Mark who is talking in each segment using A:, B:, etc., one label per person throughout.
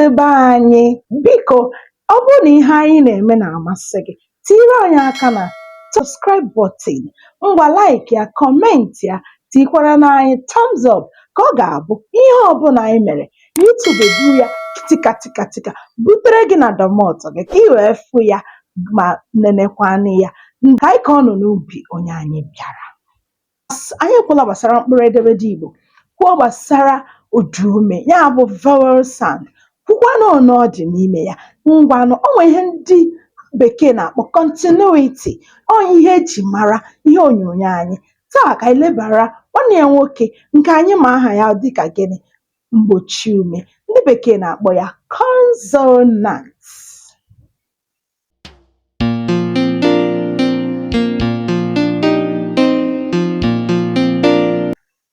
A: ndị be anyị biko ọ bụrụ na ihe anyị na-eme na-amasị gị tinyere anyị aka na subscribe button ngwa like ya comment ya tikwara na anyị thumbs up ka ọ ga-abụ ihe ọbụla anyị mere YouTube ebu ya tikatika butere gị na domọtọ gị ka ị wee fụ ya ma nenekwanị ya ka anyị ka ọ nọ n'ubi onye anyị bịara. Anyị ekwula gbasara mkpụrụ edemede Igbo, kwuo gbasara udume ya bụ vowel sound, kwukwanụ na ọ dị n'ime ya. Ngwanụ o nwere ihe ndị bekee na-akpọ continuity, ọ ihe eji mara ihe onyonyo anyị. Taa ka anyị lebara nwanne ya nwoke nke anyị ma aha ya dịka gịnị, mgbochi ume, ndị bekee na-akpọ ya consonant.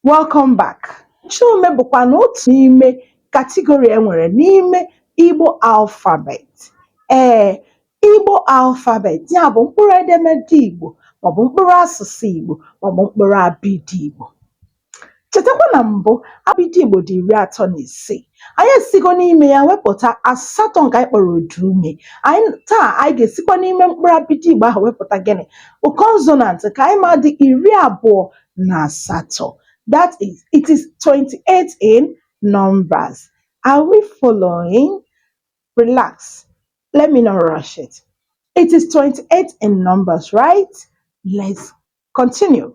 A: Welcome back. Mgbochi ume bụkwa n'otu n'ime kategori enwere n'ime Igbo alphabet. Igbo alphabet ya bụ mkpụrụ edemede Igbo maọbụ mkpụrụ asụsụ Igbo maọbụ mkpụrụ abịdị Igbo. Chetakwa na mbụ abịdị Igbo dị 35. Anyị esigo n'ime ya wepụta asatọ nke anyị kpọrọ udume. Taa anyị ga-esikwa n'ime mkpụrụ abịdị Igbo ahụ wepụta gịnị, consonant ka anyị ma dị 28. That is, it is 28 in numbers. Are we following? Relax. Let me not rush it. It is 28 in numbers, right? Let's continue.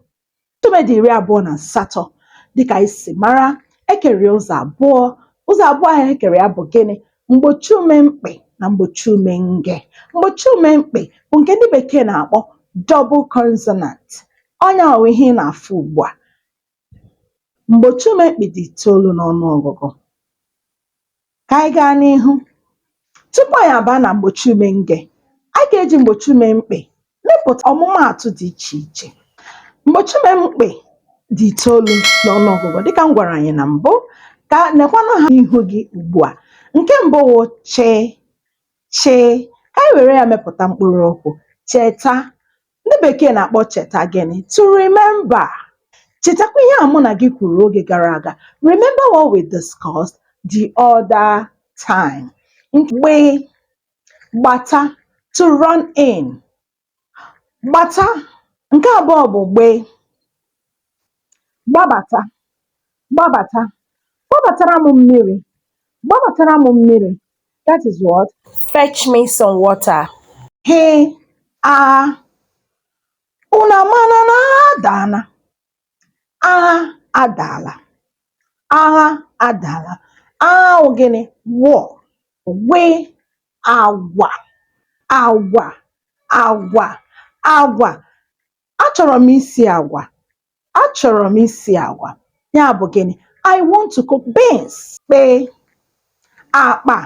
A: Tụmedị 28 dịka isi mara ekere ụzọ abụọ ahụ ekere ya bụ gịnị, mgbochi ume mkpị na mgbochi ume nge. Mgbochi ume mkpị bụ nke ndị bekee na-akpọ double consonant. Onye ahụ ihe ị na-afụ ugbu a. Mgbochi ume mkpị dị 9 n'ọnụọgụgụ. Ka anyị gaa n'ihu. Tupu anyị abaa na mgbochi ume nge, anyị ga-eji mgbochi ume mkpị mepụta ọmụmaatụ dị iche iche. Mgbochi ume mkpị dị 9 n'ọnụọgụgụ dịka m gwara anyị na mbụ. Ka nekwanụ ha n'ihu gị ugbu a. Nke mbụ wụ chi. Ka anyị were ya mepụta mkpụrụ okwu cheta. Ndị bekee na-akpọ cheta gịnị, to remember. Chetakwa ihe a mụ na gị kwuru oge gara aga. Remember what we discussed the other time. Gbe, gbata, to run in. Gbata, nke abụọ bụ gbe. Gbabata, gbabatara m mmiri. Gbabatara m mmiri. That is what? Fetch me some water. He, unu amana na adana. Agha adala. Agha adala. Agha ogene war. We agwa. Achọrọ m isi agwa. Ya bụ gịnị, I want to cook beans. Kpe. Akpa.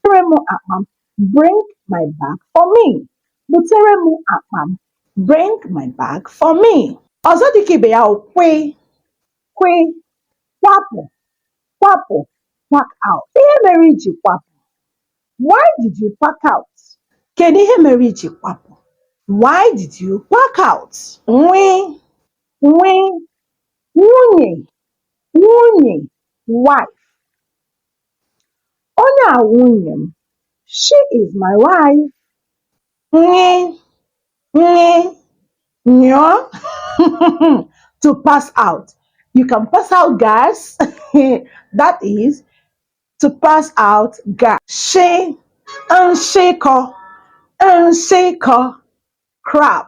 A: Butere m akpa m. Bring my bag for me. Butere m akpa m. Bring my bag for me. Ọzọ dịka ibe ya kwe. Kwapụ. Quack out. Ihe mere iji kwapụ. Why did you quack out? Kedu ihe mere iji kwapụ? Why did you quack out? Nwunye. Wife. Onye a nwunye m. She is my wife. Nyo. To pass out. You can pass out gas. That is to pass out gas. Nshịkọ. Crab.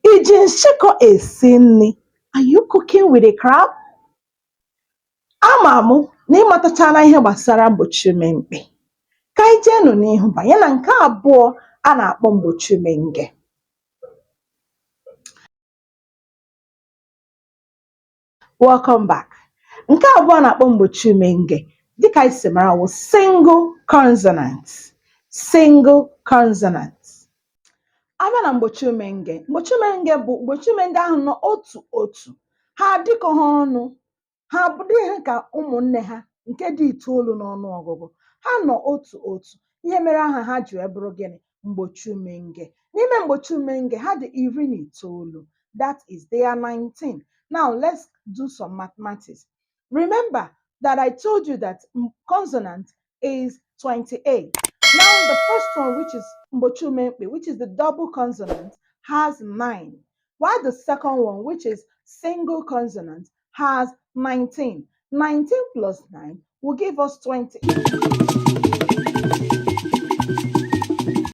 A: Iji nshịkọ esi nri. Are you cooking with a crab? Ama mụ na ịmatachala ihe gbasara mgbochi ume mkpị. Ka anyị jeenụ n'ihu banye na nke abụọ a na-akpọ mgbochi ume nge. Welcome back. Nke abụọ na-akpọ mgbochi ume nge dịka anyị si mara wụ single consonant. Abịa na mgbochi ume nge. Mgbochi ume nge bụ mgbochi ume ndị ahụ nọ otu. Ha adịkọ ha ọnụ. Ha abụdịghị ka ụmụnne ha nke dị 9 n'ọnụọgụgụ. Ha nọ otu. Ihe mere aha ha ji wee bụrụ gịnị, mgbochi ume nge. N'ime mgbochi ume nge ha dị 19. That is, they are 19. Now let's do some mathematics. Remember that I told you that consonant is 28. Now, the first one, which is Mbochumempe, which is the double consonant, has 9, while the second one, which is single consonant, has 19. 19 plus 9 will give us 20.